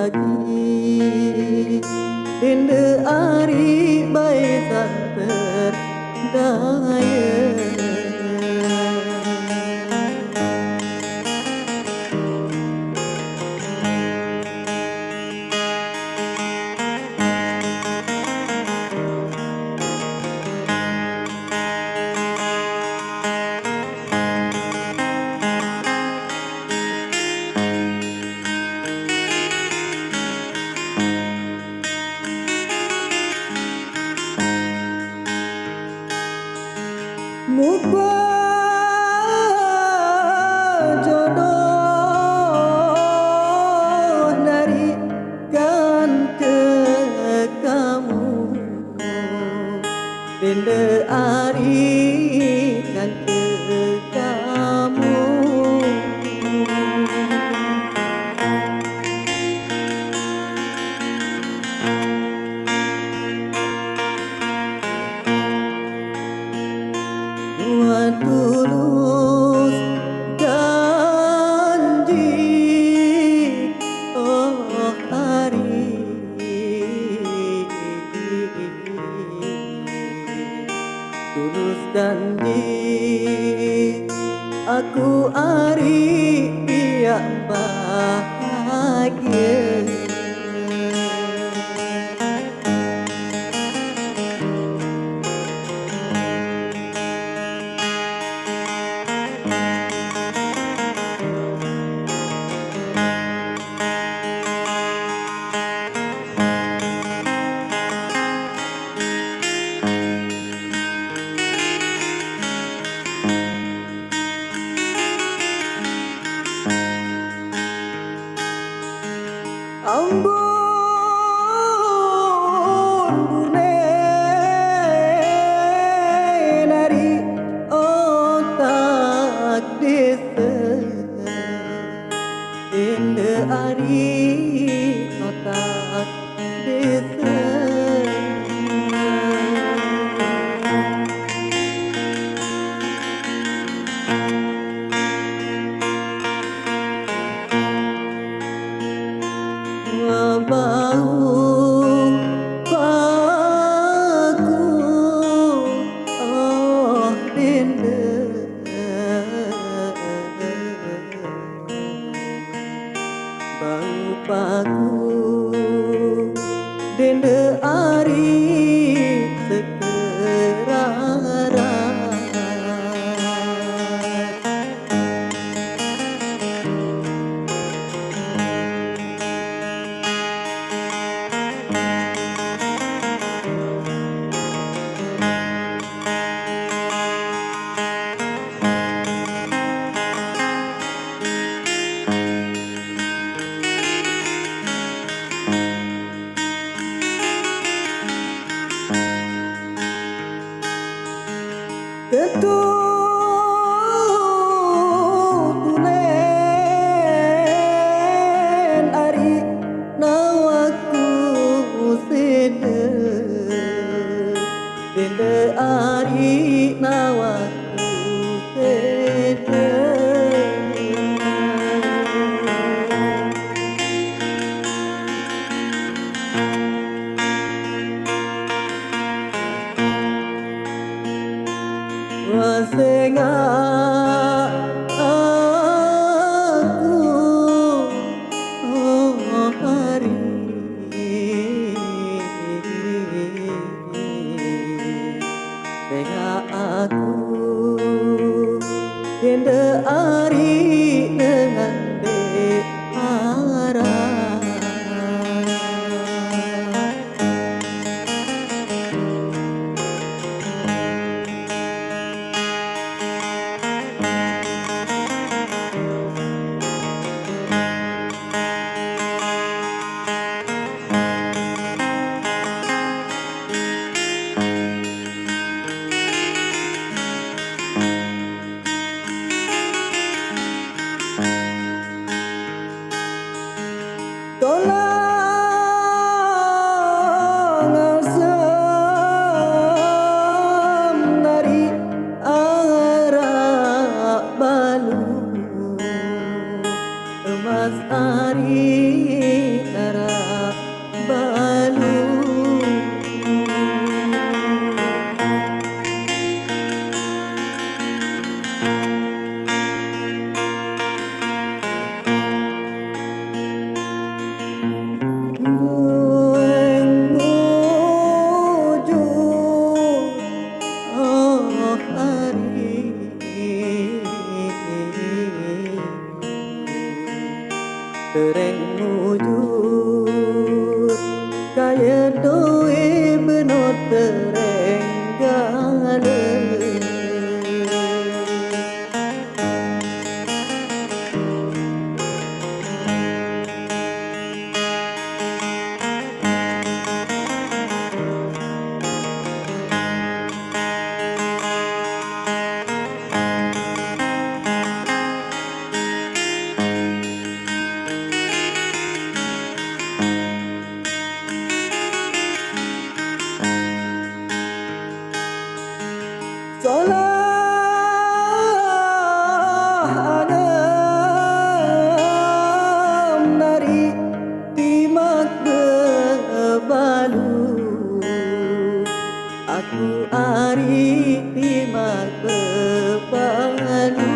lagi Dinda ari baik tak terdaya. Mubah jodoh narikan ke kamu, Dinda arikan ke kamu. Tulus janji, oh hari tulus janji, aku hari biak bahagia. Ambon bunyi dari otak desa, Dinda ari otak desa. Bau paku, oh Dinda, bau paku, Dinda ari sekerara. Ketutunen ari nawaku seda, Dinda ari nawaku seda. Wasenga aku, oh hari senga aku, Dinda ari dengan dehara. tereng mujur kaya doe benot tereng gale salah agam dari timak bebalu aku ari timak bebalu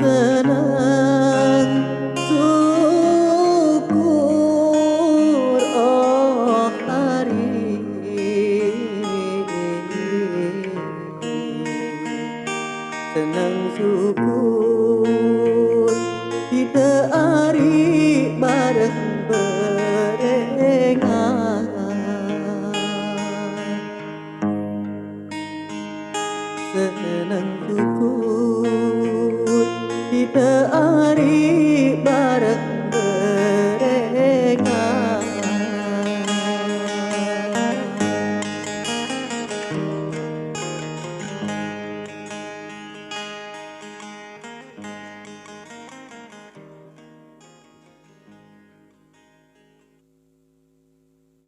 senang syukur oh hari senang syukur kita hari bareng berengan senang syukur kita hari bareng